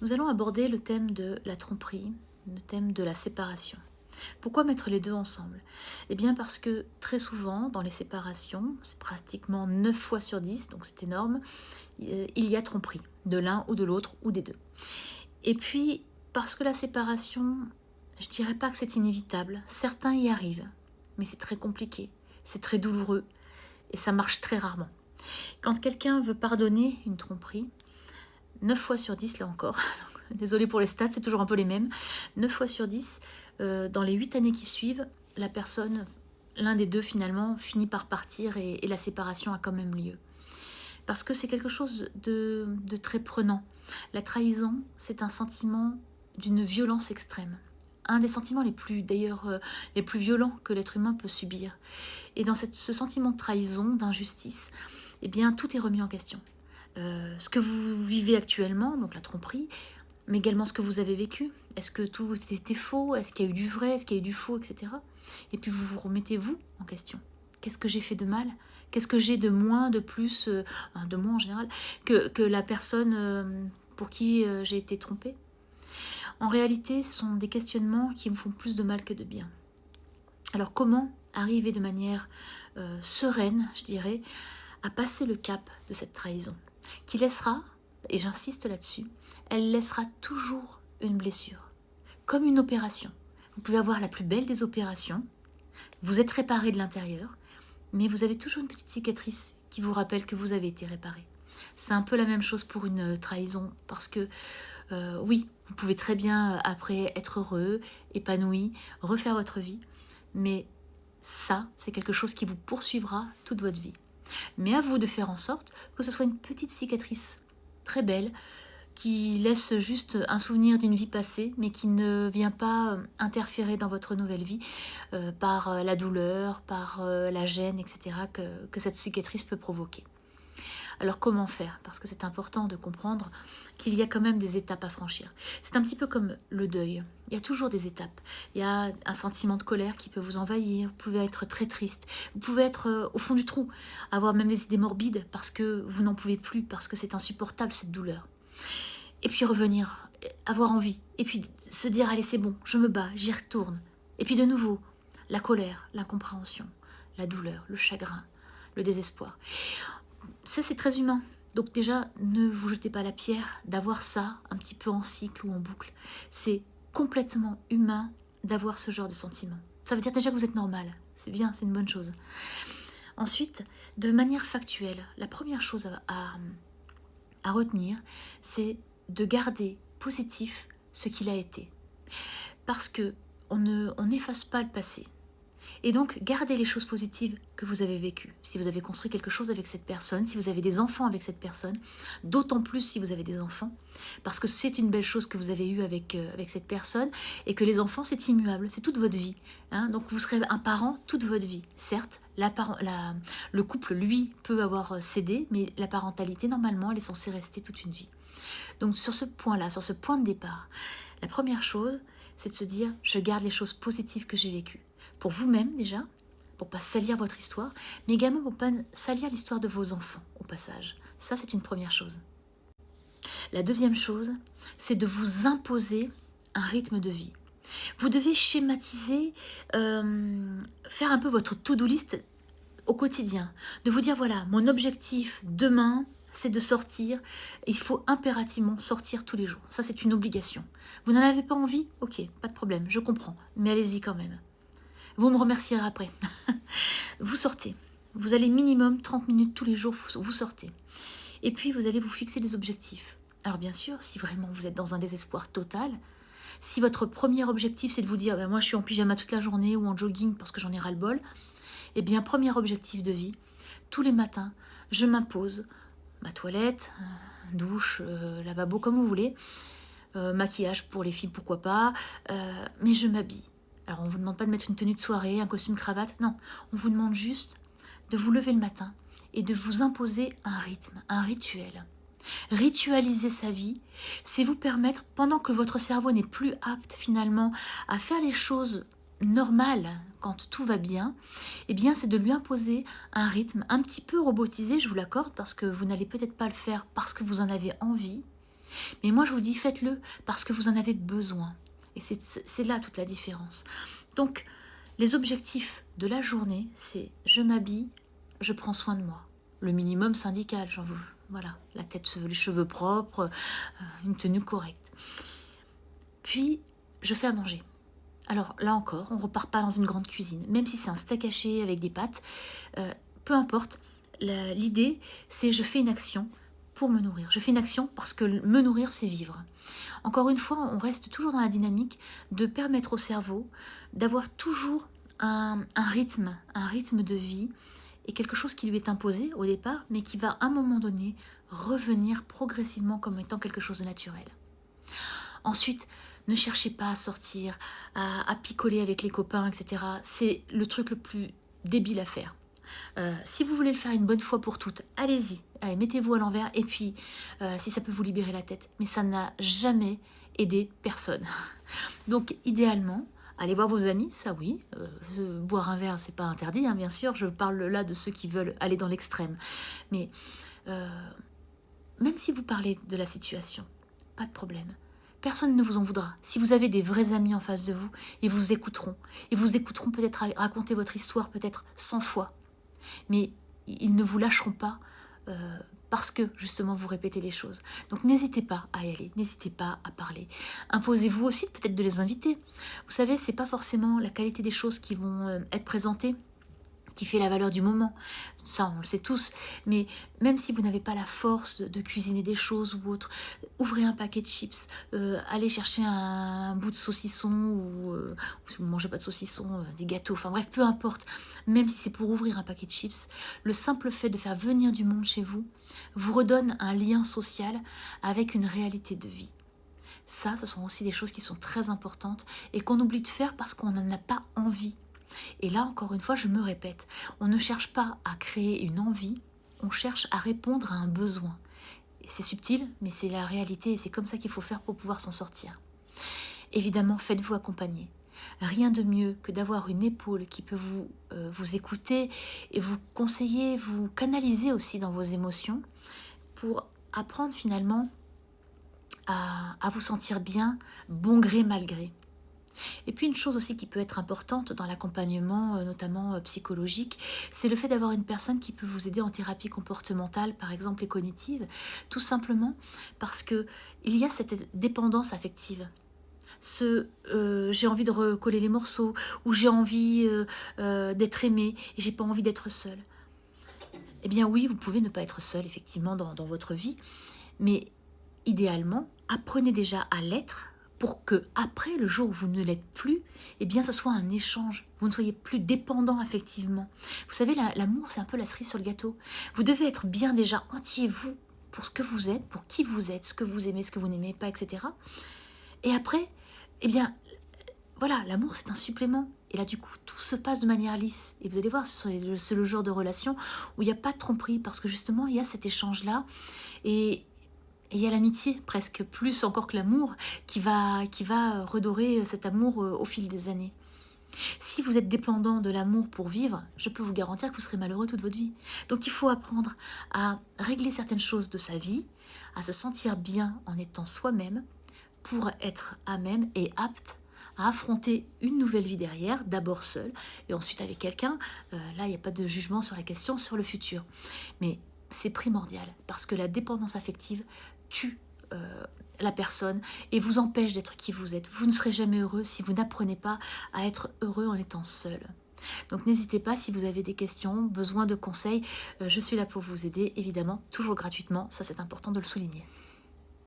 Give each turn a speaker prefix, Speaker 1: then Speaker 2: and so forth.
Speaker 1: Nous allons aborder le thème de la tromperie, le thème de la séparation. Pourquoi mettre les deux ensemble? Eh bien parce que très souvent, dans les séparations, c'est pratiquement 9 fois sur 10, donc c'est énorme, il y a tromperie, de l'un ou de l'autre ou des deux. Et puis, parce que la séparation, je dirais pas que c'est inévitable, certains y arrivent, mais c'est très compliqué, c'est très douloureux et ça marche très rarement. Quand quelqu'un veut pardonner une tromperie, 9 fois sur 10, là encore, désolée pour les stats, c'est toujours un peu les mêmes, 9 fois sur 10, dans les 8 années qui suivent, la personne, l'un des deux finalement, finit par partir et la séparation a quand même lieu. Parce que c'est quelque chose de très prenant. La trahison, c'est un sentiment d'une violence extrême. Un des sentiments les plus, d'ailleurs, les plus violents que l'être humain peut subir. Et dans ce sentiment de trahison, d'injustice, eh bien, tout est remis en question. Ce que vous vivez actuellement, donc la tromperie, mais également ce que vous avez vécu. Est-ce que tout était faux? Est-ce qu'il y a eu du vrai? Est-ce qu'il y a eu du faux, etc. Et puis vous vous remettez vous en question. Qu'est-ce que j'ai fait de mal? Qu'est-ce que j'ai de moins, de plus, de moins en général, que la personne pour qui j'ai été trompée? En réalité, ce sont des questionnements qui me font plus de mal que de bien. Alors comment arriver de manière sereine, je dirais, à passer le cap de cette trahison qui laissera, et j'insiste là-dessus, elle laissera toujours une blessure, comme une opération. Vous pouvez avoir la plus belle des opérations, vous êtes réparé de l'intérieur, mais vous avez toujours une petite cicatrice qui vous rappelle que vous avez été réparé. C'est un peu la même chose pour une trahison, parce que oui, vous pouvez très bien après être heureux, épanoui, refaire votre vie, mais ça, c'est quelque chose qui vous poursuivra toute votre vie. Mais à vous de faire en sorte que ce soit une petite cicatrice très belle qui laisse juste un souvenir d'une vie passée, mais qui ne vient pas interférer dans votre nouvelle vie par la douleur, par la gêne, etc., que cette cicatrice peut provoquer. Alors comment faire? Parce que c'est important de comprendre qu'il y a quand même des étapes à franchir. C'est un petit peu comme le deuil. Il y a toujours des étapes. Il y a un sentiment de colère qui peut vous envahir. Vous pouvez être très triste. Vous pouvez être au fond du trou, avoir même des idées morbides parce que vous n'en pouvez plus, parce que c'est insupportable cette douleur. Et puis revenir, avoir envie. Et puis se dire, allez c'est bon, je me bats, j'y retourne. Et puis de nouveau, la colère, l'incompréhension, la douleur, le chagrin, le désespoir. Ça, c'est très humain. Donc déjà, ne vous jetez pas la pierre d'avoir ça un petit peu en cycle ou en boucle. C'est complètement humain d'avoir ce genre de sentiment. Ça veut dire déjà que vous êtes normal. C'est bien, c'est une bonne chose. Ensuite, de manière factuelle, la première chose à retenir, c'est de garder positif ce qu'il a été. Parce que on n'efface pas le passé. Et donc, gardez les choses positives que vous avez vécues. Si vous avez construit quelque chose avec cette personne, si vous avez des enfants avec cette personne, d'autant plus si vous avez des enfants, parce que c'est une belle chose que vous avez eue avec cette personne, et que les enfants, c'est immuable, c'est toute votre vie. Hein. Donc, vous serez un parent toute votre vie. Certes, le couple, lui, peut avoir cédé, mais la parentalité, normalement, elle est censée rester toute une vie. Donc, sur ce point-là, sur ce point de départ, la première chose, c'est de se dire, je garde les choses positives que j'ai vécues. Pour vous-même déjà, pour pas salir votre histoire, mais également pour pas salir l'histoire de vos enfants au passage. Ça, c'est une première chose. La deuxième chose, c'est de vous imposer un rythme de vie. Vous devez schématiser, faire un peu votre to-do list au quotidien. De vous dire, voilà, mon objectif demain, c'est de sortir. Il faut impérativement sortir tous les jours. Ça, c'est une obligation. Vous n'en avez pas envie? Ok, pas de problème, je comprends. Mais allez-y quand même. Vous me remercierez après. Vous sortez. Vous allez minimum 30 minutes tous les jours, vous sortez. Et puis, vous allez vous fixer des objectifs. Alors bien sûr, si vraiment vous êtes dans un désespoir total, si votre premier objectif, c'est de vous dire ben, « moi, je suis en pyjama toute la journée ou en jogging parce que j'en ai ras-le-bol », eh bien, premier objectif de vie, tous les matins, je m'impose ma toilette, douche, lavabo, comme vous voulez, maquillage pour les filles, pourquoi pas, mais je m'habille. Alors, on ne vous demande pas de mettre une tenue de soirée, un costume cravate, non. On vous demande juste de vous lever le matin et de vous imposer un rythme, un rituel. Ritualiser sa vie, c'est vous permettre, pendant que votre cerveau n'est plus apte finalement à faire les choses normales quand tout va bien, eh bien c'est de lui imposer un rythme un petit peu robotisé, je vous l'accorde, parce que vous n'allez peut-être pas le faire parce que vous en avez envie, Mais moi, je vous dis, faites-le parce que vous en avez besoin. Et c'est là toute la différence. Donc, les objectifs de la journée, c'est je m'habille, je prends soin de moi. Le minimum syndical, j'en veux. Voilà, la tête, les cheveux propres, une tenue correcte. Puis, je fais à manger. Alors là encore, on ne repart pas dans une grande cuisine. Même si c'est un steak haché avec des pâtes, peu importe. L'idée, c'est je fais une action pour me nourrir. Je fais une action parce que me nourrir, c'est vivre. Encore une fois, on reste toujours dans la dynamique de permettre au cerveau d'avoir toujours un rythme de vie et quelque chose qui lui est imposé au départ, mais qui va à un moment donné revenir progressivement comme étant quelque chose de naturel. Ensuite, ne cherchez pas à sortir, à picoler avec les copains, etc. C'est le truc le plus débile à faire. Si vous voulez le faire une bonne fois pour toutes, allez-y, allez, mettez-vous à l'envers et puis si ça peut vous libérer la tête. Mais ça n'a jamais aidé personne. Donc idéalement, allez voir vos amis, ça oui. Boire un verre, c'est pas interdit, hein, bien sûr. Je parle là de ceux qui veulent aller dans l'extrême. Mais même si vous parlez de la situation, pas de problème. Personne ne vous en voudra. Si vous avez des vrais amis en face de vous, ils vous écouteront. Ils vous écouteront peut-être raconter votre histoire peut-être 100 fois. Mais ils ne vous lâcheront pas parce que justement vous répétez les choses. Donc n'hésitez pas à y aller, n'hésitez pas à parler. Imposez-vous aussi peut-être de les inviter. Vous savez, c'est pas forcément la qualité des choses qui vont être présentées qui fait la valeur du moment. Ça, on le sait tous. Mais même si vous n'avez pas la force de cuisiner des choses ou autre, ouvrez un paquet de chips, allez chercher un bout de saucisson ou si vous ne mangez pas de saucisson, des gâteaux, enfin bref, peu importe. Même si c'est pour ouvrir un paquet de chips, le simple fait de faire venir du monde chez vous vous redonne un lien social avec une réalité de vie. Ça, ce sont aussi des choses qui sont très importantes et qu'on oublie de faire parce qu'on n'en a pas envie. Et là, encore une fois, je me répète, on ne cherche pas à créer une envie, on cherche à répondre à un besoin. C'est subtil, mais c'est la réalité et c'est comme ça qu'il faut faire pour pouvoir s'en sortir. Évidemment, faites-vous accompagner. Rien de mieux que d'avoir une épaule qui peut vous écouter et vous conseiller, vous canaliser aussi dans vos émotions pour apprendre finalement à vous sentir bien, bon gré, mal gré. Et puis une chose aussi qui peut être importante dans l'accompagnement, notamment psychologique, c'est le fait d'avoir une personne qui peut vous aider en thérapie comportementale, par exemple et cognitive, tout simplement parce que il y a cette dépendance affective. J'ai envie de recoller les morceaux, ou j'ai envie d'être aimée et j'ai pas envie d'être seule. Eh bien oui, vous pouvez ne pas être seule effectivement dans votre vie, mais idéalement, apprenez déjà à l'être pour que après le jour où vous ne l'êtes plus, eh bien ce soit un échange. Vous ne soyez plus dépendant affectivement. Vous savez, l'amour, c'est un peu la cerise sur le gâteau. Vous devez être bien déjà entier vous pour ce que vous êtes, pour qui vous êtes, ce que vous aimez, ce que vous n'aimez pas, etc. Et après, eh bien, voilà, l'amour c'est un supplément. Et là du coup, tout se passe de manière lisse. Et vous allez voir, c'est le genre de relation où il n'y a pas de tromperie parce que justement, il y a cet échange-là. Et il y a l'amitié, presque plus encore que l'amour, qui va redorer cet amour au fil des années. Si vous êtes dépendant de l'amour pour vivre, je peux vous garantir que vous serez malheureux toute votre vie. Donc il faut apprendre à régler certaines choses de sa vie, à se sentir bien en étant soi-même, pour être à même et apte à affronter une nouvelle vie derrière, d'abord seul, et ensuite avec quelqu'un. Là, il n'y a pas de jugement sur la question, sur le futur. Mais c'est primordial, parce que la dépendance affective tue la personne et vous empêche d'être qui vous êtes. Vous ne serez jamais heureux si vous n'apprenez pas à être heureux en étant seul. Donc n'hésitez pas si vous avez des questions, besoin de conseils, je suis là pour vous aider, évidemment, toujours gratuitement, ça c'est important de le souligner.